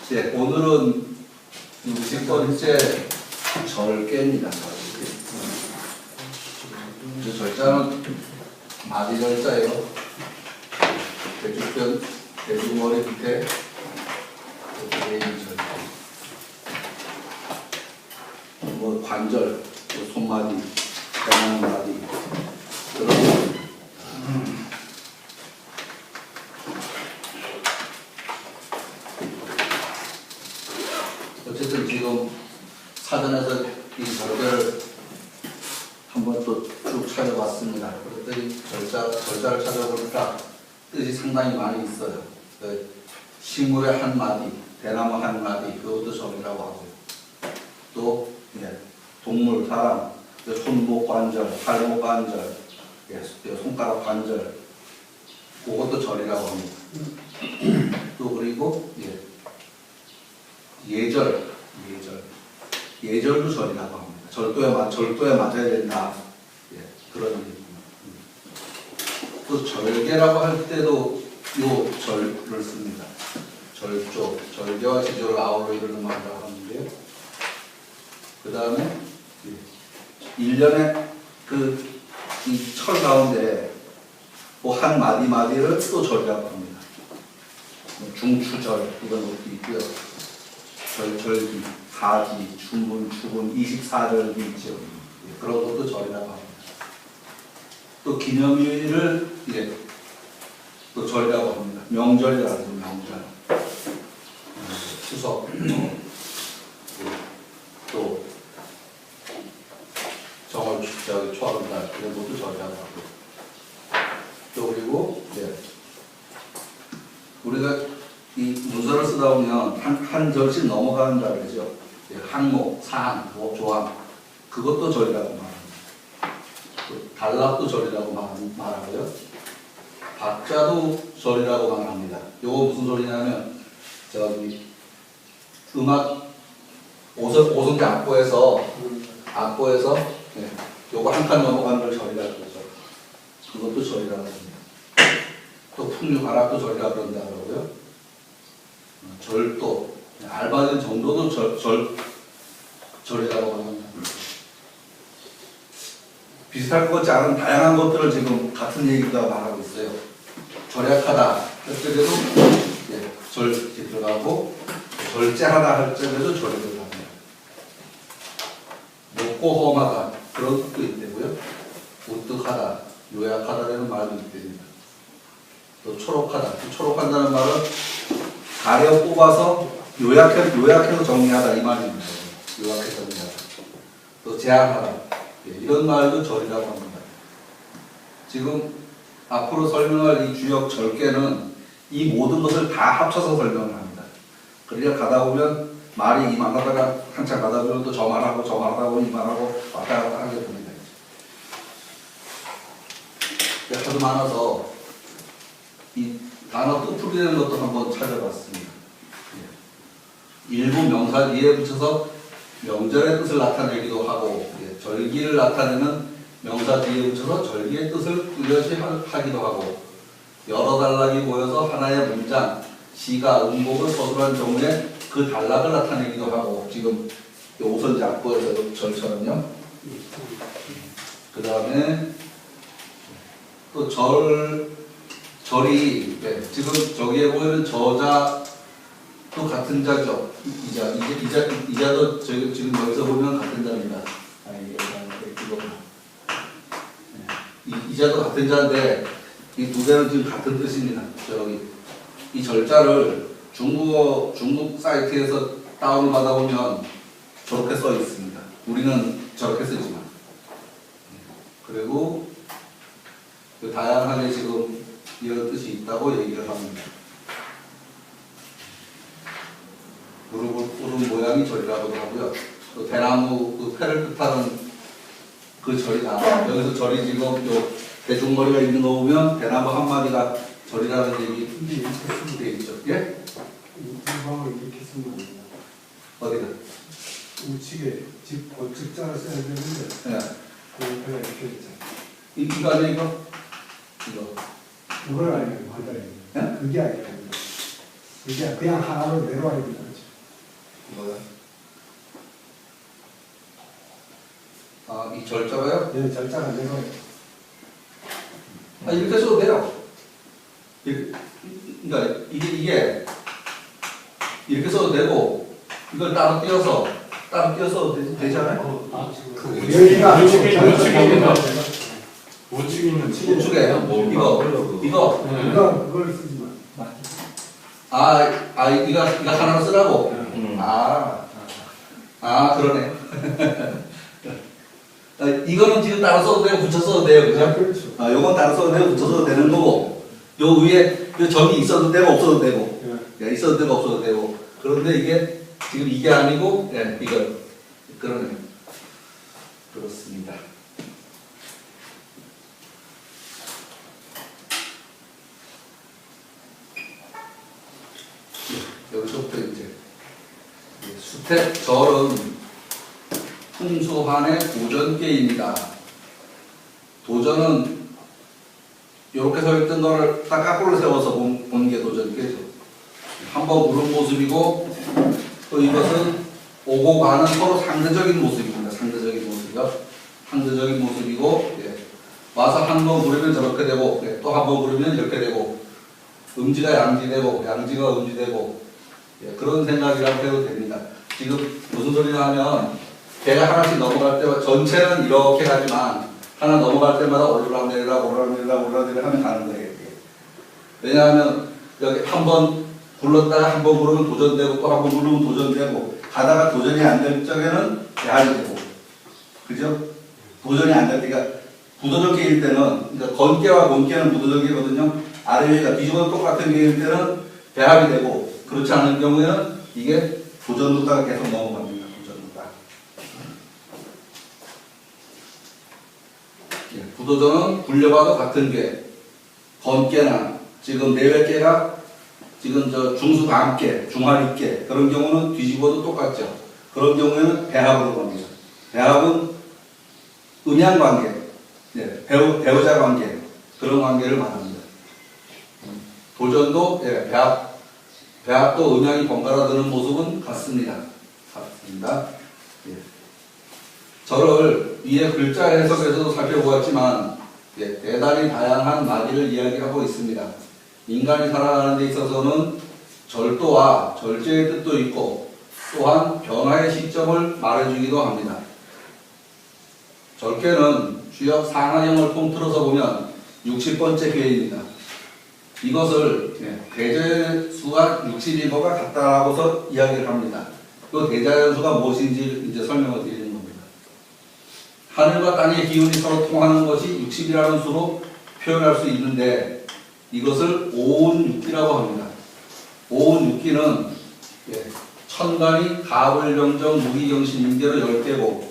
네, 오늘은 60번째 절개입니다. 이 절자는 마디 절자예요. 대주변, 대주머리 밑에 이렇게 있는 절자. 뭐 관절, 뭐 손마디, 대나무 마디 그런. 어쨌든 지금 사전에서 이 절개를 한번 또 쭉 찾아봤습니다. 그랬더니 절자를 찾아보니까 뜻이 상당히 많이 있어요. 식물의 한 마디, 대나무 한 마디, 그것도 절이라고 하고요. 또 동물, 사람, 손목 관절, 팔목 관절, 손가락 관절, 그것도 절이라고 합니다. 또 그리고 예절도 절이라고 합니다. 절도에 맞아야 된다. 그런 얘기입니다. 또 절개라고 할 때도 요 절을 씁니다. 절조, 절개와 지조를 아우러 이루는 말이라고 하는데요. 그 다음에 1년에 이 철 가운데 한 마디마디를 또 절이라고 합니다. 중추절 이런 것도 있고요. 절기, 하지, 춘분, 추분, 24절기 있죠. 그런 것도 절이라고 합니다. 또 기념일을 또 절이라고 합니다. 명절이라고 합니다. 명절, 추석, 또 초하루날 이런 것도 절이라고 하고. 또 그리고 우리가 이 문서를 쓰다 보면 한 절씩 넘어간다 그러죠. 항목, 사항, 조항 그것도 절이라고 말합니다. 단락도 절이라고 말하고요. 박자도 절이라고 말합니다. 요거 무슨 소리냐면 음악 오선지 악보에서 요거 한 칸 넘어가는 걸 절이라고 그러죠. 그것도 절이라고 합니다. 또 풍류 가락도 절이라고 그런다 그러고요. 절도, 알바된 정도도 절이라고 합니다. 비슷할 것 같지 않은 다양한 것들을 지금 같은 얘기가 말하고 있어요. 절약하다 할 적에도 절이 들어가고, 절제하다 할 적에도 절이 들어갑니다. 높고 험하다 그런 뜻도 있대고요. 우뚝하다, 요약하다라는 말도 있답니다. 또 초록하다, 초록한다는 말은 가려 뽑아서 요약해서 정리하다 이 말입니다. 요약해서 정리하다. 또 제한하다. 이런 말도 절이라고 합니다. 지금 앞으로 설명할 이 주역 절개는 이 모든 것을 다 합쳐서 설명을 합니다. 그러니까 가다 보면 말이 이 말하다가 한참 가다 보면 또 저 말하고 저 말하고 이 말하고 왔다 갔다 하게 됩니다. 하도 많아서 이 단어 뜻풀이라는 것도 한번 찾아봤습니다. 일부 명사 뒤에 붙여서 명절의 뜻을 나타내기도 하고, 절기를 나타내는 명사 뒤에 붙여서 절기의 뜻을 뚜렷이 하기도 하고, 여러 단락이 모여서 하나의 문장, 시가, 음곡을 서술한 경우에 그 단락을 나타내기도 하고, 지금 오선지 악보에서 절처럼요. 그 다음에 또 절이 지금 저기에 보이는 저자도 같은 자죠. 이자도 지금 여기서 보면 같은 자입니다. 이자도 같은 자인데 이 두 개는 지금 같은 뜻입니다. 이 절자를 중국 사이트에서 다운을 받아보면 저렇게 써 있습니다. 우리는 저렇게 쓰지만. 그리고 다양하게 지금 이런 뜻이 있다고 얘기를 합니다. 무릎을 꿇은 모양이 절이라고도 하고요. 또 대나무 패를 뜻하는 그 절이다. 여기서 절이 지금 요 대중머리가 있는 거 보면 대나무 한 마디가 절이라는 얘기 돼 있죠. 예? 우방을 이렇게 쓰는 겁니다. 어디가? 우측에 고측자를 써야 되는데 그 옆에가 이렇게 있잖아요. 이거 아니야 이거? 그걸 아니에요. 환자예요. 그게 아니에요. 그게 그냥 하나로 내려와야 되는 거죠. 뭐야? 아, 이 절자가요? 네, 절자가 내가 아, 이렇게 써도 돼요. 그러니까 이게 이렇게 써도 되고 이걸 따로 띄어서 써도 되잖아요. 여기가 아니고 우측에 우측에 있는 우측에 이거 그러니까 그걸 쓰지 마. 이거 하나 쓰라고. 그러네. 이거는 지금 따로 써도 되고 붙여 써도 돼요, 그죠? 그렇죠. 요건 따로 써도 되고 붙여 써도 되는 거고, 요 위에 요 점이 있어도 되고 없어도 되고, 예. 있어도 되고 없어도 되고. 그런데 이게 지금 이게 아니고, 이거 그러네. 그렇습니다. 여기서부터 이제 수택절은 풍수한의 도전계입니다. 도전은 이렇게 서 있던 거를 딱 거꾸로 세워서 본 게 도전계죠. 한번 부른 모습이고 또 이것은 오고 가는 서로 상대적인 모습입니다. 상대적인 모습이요. 상대적인 모습이고 와서 한 번 부르면 저렇게 되고 또 한 번 부르면 이렇게 되고 음지가 양지되고 양지가 음지되고 그런 생각이라고 해도 됩니다. 지금 무슨 소리냐 하면 배가 하나씩 넘어갈 때마다 전체는 이렇게 가지만 하나 넘어갈 때마다 오르락내리락 오르락내리락 오르락내리락 하면 가는 거예요. 왜냐하면 여기 한 번 불렀다가 한 번 부르면 도전되고 또 한 번 부르면 도전되고 가다가 도전이 안 될 적에는 배알이 되고 그죠? 도전이 안 될 때가 부도전계일 때는 그러니까 건계와 곤계는 부도전계거든요. 아래 위가 뒤집어도 똑같은 계일 때는 배합이 되고 그렇지 않은 경우에는 이게 도전도다가 계속 넘어갑니다. 도전도다. 부도전은 굴려봐도 같은 계, 건계나 지금 내외계가 지금 저 중수감계, 중하리계 그런 경우는 뒤집어도 똑같죠. 그런 경우에는 배합으로 갑니다. 배합은 음양관계, 배우자 관계 그런 관계를 말합니다. 도전도 배합도 음양이 번갈아 드는 모습은 같습니다. 저를 위에 글자 해석에서도 살펴보았지만 대단히 다양한 마디를 이야기하고 있습니다. 인간이 살아가는 데 있어서는 절도와 절제의 뜻도 있고 또한 변화의 시점을 말해주기도 합니다. 절개는 주역 상하형을 통틀어서 보면 60번째 괴입니다. 이것을 대자연수가 60인 것과 같다라고서 이야기를 합니다. 그 대자연수가 무엇인지 이제 설명을 드리는 겁니다. 하늘과 땅의 기운이 서로 통하는 것이 60이라는 수로 표현할 수 있는데 이것을 오운육기라고 합니다. 오운육기는 천간이 가불병정 무기경신 인계로 10개고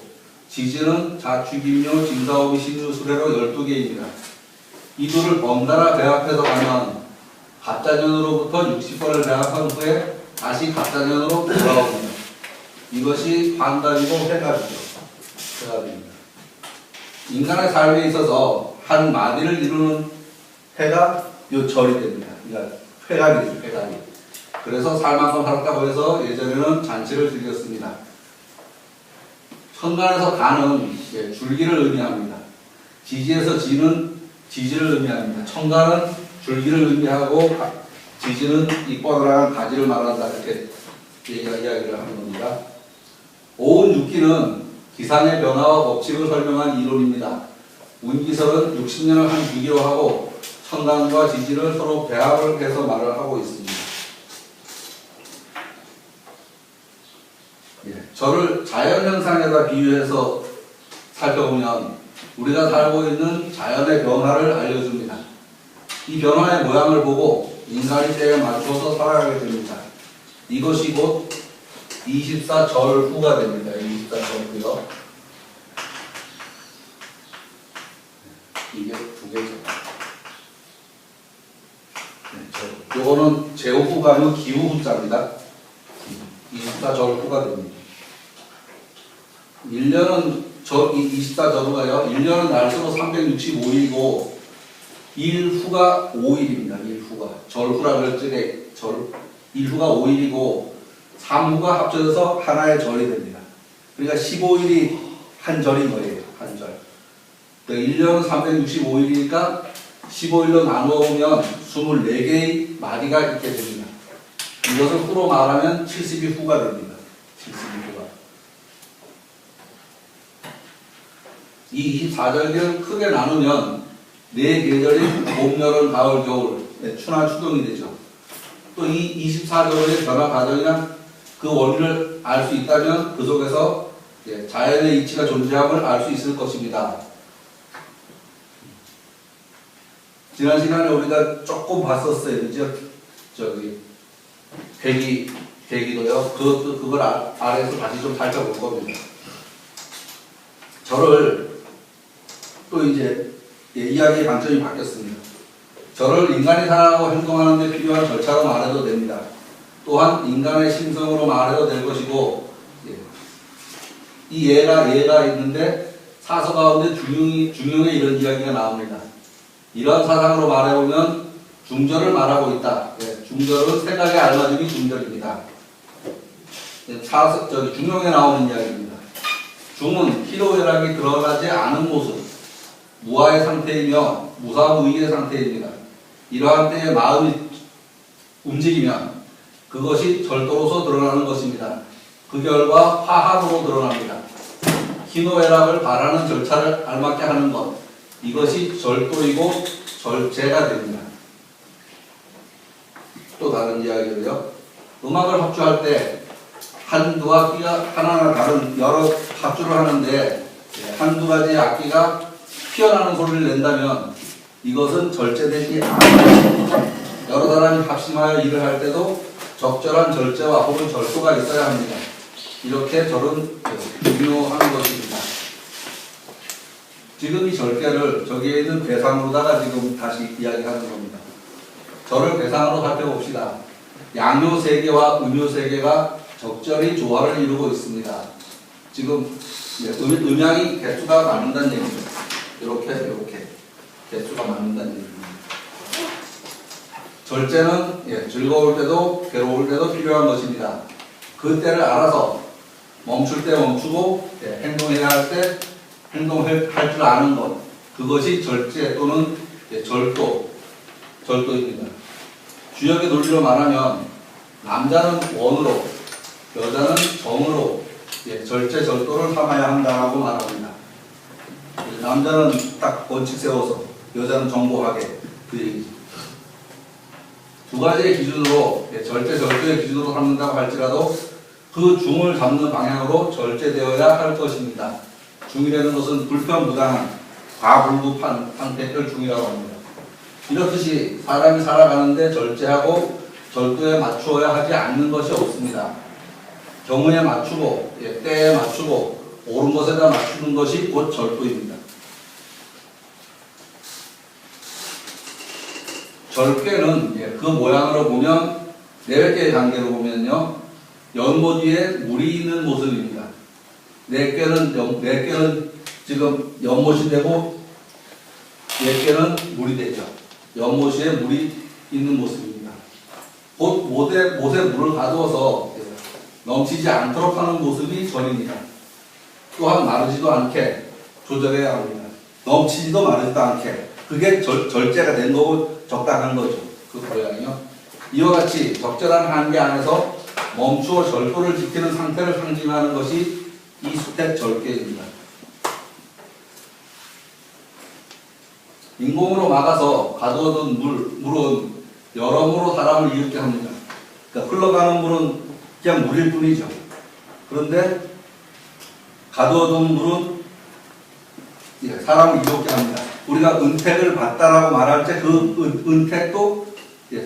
지지는 자축임묘 진사오비 신유수레로 12개입니다. 이두를 번갈아 배합해서 가면 갑자년으로부터 60번을 배합한 후에 다시 갑자년으로 돌아옵니다. 이것이 환갑이고 회갑이죠. 회갑입니다. 인간의 삶에 있어서 한 마디를 이루는 해가 요 절이 됩니다. 그러니까 회갑이죠. 회갑이. 그래서 살만큼 살았다고 해서 예전에는 잔치를 즐겼습니다. 천간에서 간은 줄기를 의미합니다. 지지에서 지는 지지를 의미합니다. 천간은 줄기를 의미하고 지지는 이 뻗어나간 가지를 말한다. 이렇게 이야기를 하는 겁니다. 오운육기는 기상의 변화와 법칙을 설명한 이론입니다. 운기설은 60년을 한 주기로 하고 천간과 지지를 서로 배합을 해서 말을 하고 있습니다. 저를 자연현상에다 비유해서 살펴보면 우리가 살고 있는 자연의 변화를 알려줍니다. 이 변화의 모양을 보고 인간이 때에 맞춰서 살아가게 됩니다. 이것이 곧 24절후가 됩니다. 24절후요. 이게 두 개죠. 요거는 제후후가 아니고 기후후자입니다. 24절후가 됩니다. 1년은 24절후가요. 1년은 날수로 365일이고 일후가 5일입니다. 일후가 절후라 그럴 적에 일후가 5일이고 3후가 합쳐져서 하나의 절이 됩니다. 그러니까 15일이 한 절인 거예요. 한 절. 1년은 365일이니까 15일로 나누어보면 24개의 마디가 있게 됩니다. 이것을 후로 말하면 72후가 됩니다. 72후가. 이 24절기를 크게 나누면 4계절인 봄, 여름, 가을, 겨울, 추나 추동이 되죠. 또 이 24절의 변화 과정이나 그 원리를 알 수 있다면 그 속에서 자연의 이치가 존재함을 알 수 있을 것입니다. 지난 시간에 우리가 조금 봤었어요. 그죠? 계기도요. 그걸 아래에서 다시 좀 살펴볼 겁니다. 절을 또 이제 이야기의 관점이 바뀌었습니다. 절을 인간이 살아가고 행동하는 데 필요한 절차로 말해도 됩니다. 또한 인간의 심성으로 말해도 될 것이고, 이 예가 있는데 사서 가운데 중용에 이런 이야기가 나옵니다. 이런 사상으로 말해보면 중절을 말하고 있다. 중절은 생각에 알맞음이 중절입니다. 중용에 나오는 이야기입니다. 중은 희로애락이 드러나지 않은 모습, 무아의 상태이며 무사무의의 상태입니다. 이러한 때에 마음이 움직이면 그것이 절도로서 드러나는 것입니다. 그 결과 화합으로 드러납니다. 희노애락을 바라는 절차를 알맞게 하는 것, 이것이 절도이고 절제가 됩니다. 또 다른 이야기로요. 음악을 합주할 때 한두 악기가 하나하나 다른 여러 합주를 하는데 한두 가지 악기가 피어나는 소리를 낸다면 이것은 절제되지 않습니다. 여러 사람이 합심하여 일을 할 때도 적절한 절제와 혹은 절도가 있어야 합니다. 이렇게 절은 중요한 것입니다. 지금 이 절개를 저기에 있는 괴상으로다가 지금 다시 이야기하는 겁니다. 절을 괴상으로 살펴봅시다. 양요 세계와 음요 세계가 적절히 조화를 이루고 있습니다. 지금 음양이 개수가 맞는다는 얘기죠. 이렇게 개수가 맞는다는 얘기입니다. 절제는 즐거울 때도 괴로울 때도 필요한 것입니다. 그 때를 알아서 멈출 때 멈추고 행동해야 할 때 행동할 줄 아는 것, 그것이 절제 또는 절도입니다. 주역의 논리로 말하면 남자는 원으로 여자는 정으로 절제 절도를 삼아야 한다고 말합니다. 남자는 딱 원칙 세워서 여자는 정보하게, 그 얘기죠. 두 가지의 기준으로 절제 절도의 기준으로 삼는다고 할지라도 그 중을 잡는 방향으로 절제되어야 할 것입니다. 중이라는 것은 불편부당한 과불급한 상태를 중이라고 합니다. 이렇듯이 사람이 살아가는데 절제하고 절도에 맞추어야 하지 않는 것이 없습니다. 경우에 맞추고 때에 맞추고 옳은 것에다 맞추는 것이 곧 절도입니다. 절개는 그 모양으로 보면 4개의 단계로 보면요, 연못 위에 물이 있는 모습입니다. 4개는 지금 연못이 되고 4개는 물이 되죠. 연못 위에 물이 있는 모습입니다. 곧 못에 물을 가두어서 넘치지 않도록 하는 모습이 절입니다. 또한 마르지도 않게 조절해야 합니다. 넘치지도 마르지도 않게. 그게 절제가 된 거고 적당한 거죠. 그 모양이요. 이와 같이 적절한 한계 안에서 멈추어 절도를 지키는 상태를 상징하는 것이 이 수택 절개입니다. 인공으로 막아서 가두어둔 물은 여러모로 사람을 이롭게 합니다. 그러니까 흘러가는 물은 그냥 물일 뿐이죠. 그런데 가두어둔 물은 사람을 이롭게 합니다. 우리가 은택을 받다라고 말할 때 그 은택도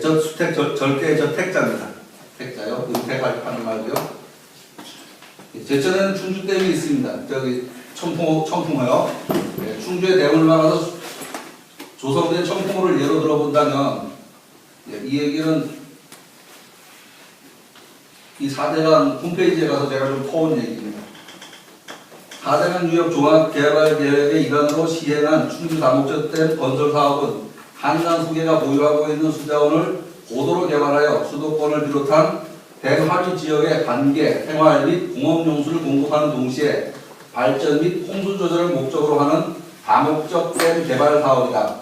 저 수택 절개의 저 택자입니다. 택자요. 은택하는 말고요. 제천에는 충주댐이 있습니다. 저기 청풍호요. 충주의 댐을 막아서 조성된 청풍호를 예로 들어본다면 이 얘기는 이 4대강 홈페이지에 가서 제가 좀 퍼온 얘기입니다. 4대강 유역 종합개발계획의 일환으로 시행한 충주 다목적댐 건설 사업은 한강 수계가 보유하고 있는 수자원을 고도로 개발하여 수도권을 비롯한 대하류 지역의 관계, 생활 및 공업용수를 공급하는 동시에 발전 및 홍수 조절을 목적으로 하는 다목적 댐 개발 사업이다.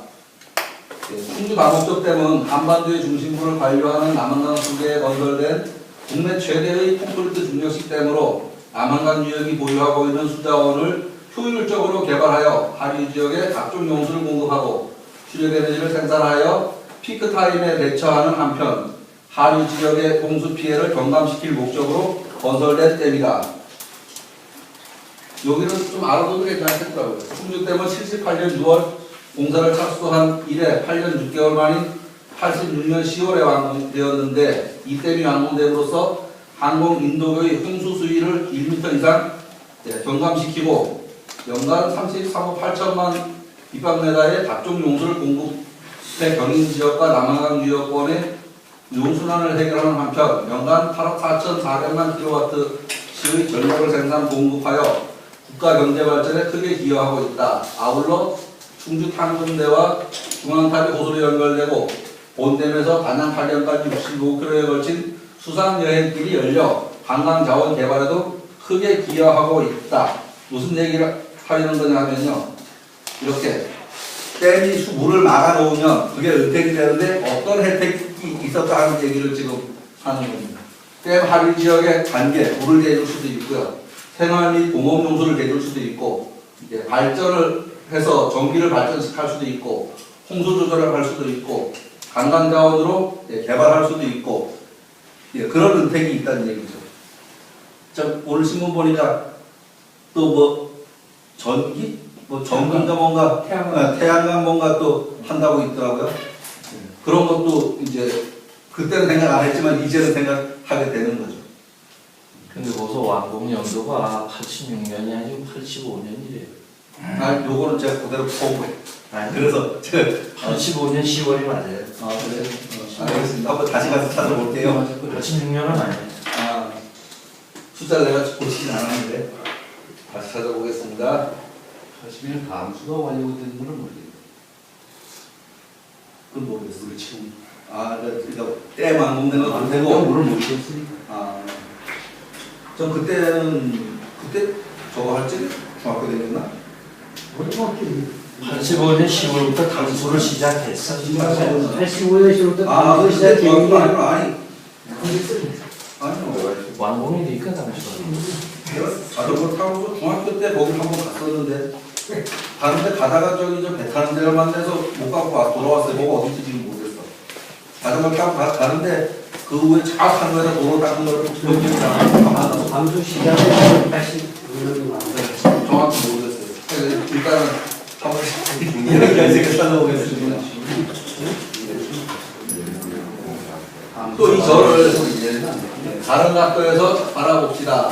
충주 다목적 댐은 한반도의 중심부를 관료하는 남한강 수계에 건설된 국내 최대의 콘크리트 중력식 댐으로 남한강 유역이 보유하고 있는 수자원을 효율적으로 개발하여 하류 지역에 각종 용수를 공급하고 수력 에너지를 생산하여 피크 타임에 대처하는 한편 하류 지역의 홍수 피해를 경감시킬 목적으로 건설된 댐이다. 여기는 좀 알아둬도 괜찮겠더라고요. 충주댐은 78년 6월 공사를 착수한 이래 8년 6개월 만인 86년 10월에 완공되었는데 이 댐이 완공됨으로써 항공 인도교의 홍수 수위를 1m 이상 경감시키고 연간 33억 8천만 입방메다의 각종 용수를 공급해 경인 지역과 남한강 유역권의 용순환을 해결하는 한편 연간 8억 4,400만 kWh의 전력을 생산 공급하여 국가 경제 발전에 크게 기여하고 있다. 아울러 충주 탕금대와 중앙탑이 호수로 연결되고 본댐에서 단양 8년까지 65km에 걸친 수상 여행길이 열려 관광 자원 개발에도 크게 기여하고 있다. 무슨 얘기를 하려는 거냐 하면요. 이렇게 댐이 물을 막아 놓으면 그게 은택이 되는데 어떤 혜택이 있었다 하는 얘기를 지금 하는 겁니다. 댐 하류 지역의 관계, 물을 대줄 수도 있고요. 생활 및 공업 용수를 대줄 수도 있고, 이제 발전을 해서 전기를 발전시킬 수도 있고, 홍수 조절을 할 수도 있고, 관광 자원으로 개발할 수도 있고, 그런 은택이 있다는 얘기죠. 오늘 신문 보니까 또 뭐 전기? 뭐 전기가 뭔가 태양광 뭔가 또 한다고 있더라고요. 그런 것도 이제 그때는 생각 안 했지만 이제는 생각하게 되는 거죠. 근데 거기서 완공 연도가 86년이 아니고 85년이래요. 아, 요거는 제가 그대로 포고해. 아니, 그래서 제가 85년 10월이 맞아요. 아 그래? 알겠습니다. 한번 다시 가서 찾아볼게요. 86년은 아니에요. 아 숫자를 내가 보시진 않았는데 다시 찾아보겠습니다. 80년 감수가 완료된 거는 모르겠어요. 그건 모르겠어요. 지금 그러니까 때 완공된 건 안 되고 물을 못 줬으니까. 전 그때는 그때 저거 할지 중학교 되겠나? 85년 10월부터 감수를 시작했어. 85년 10월부터 그때 시작했는데 중학교 아니요. 완공이 되니까 감수가. 내가 자전거 타고서 중학교 때 거기 한번 갔었는데 다른데 가다가 저기 배 타는 데를 만나서 못 가고 돌아왔어요. 뭐가 어딘지 지금 모르겠어. 자전거 타고 가는데 그 후에 쫙 한 거에다 도로 닦는 걸 기억이 나. 감수 시작에 85년이 왔어요. 정확히 모르겠어요. 일단은 한번 이야기를 찾아보겠습니다. 또 이 절을 다른 각도에서 바라봅시다.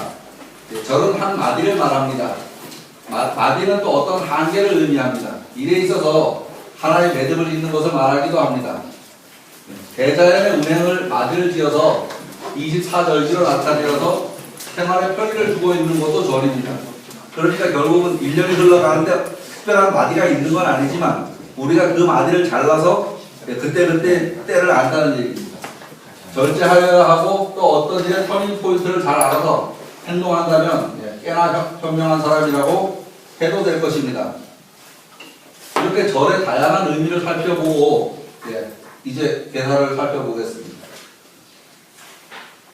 절은 한 마디를 말합니다. 마디는 또 어떤 한계를 의미합니다. 일에 있어서 하나의 매듭을 잇는 것을 말하기도 합니다. 대자연의 운행을 마디를 지어서 24절기로 나타내어서 생활에 편의를 주고 있는 것도 절입니다. 그러니까 결국은 1년이 흘러가는데 특별한 마디가 있는 건 아니지만 우리가 그 마디를 잘라서 그때그때 때를 안다는 얘기입니다. 절제하여야 하고 또 어떤 일에 터닝 포인트를 잘 알아서 행동한다면 꽤나 현명한 사람이라고 해도 될 것입니다. 이렇게 절의 다양한 의미를 살펴보고 이제 개사를 살펴보겠습니다.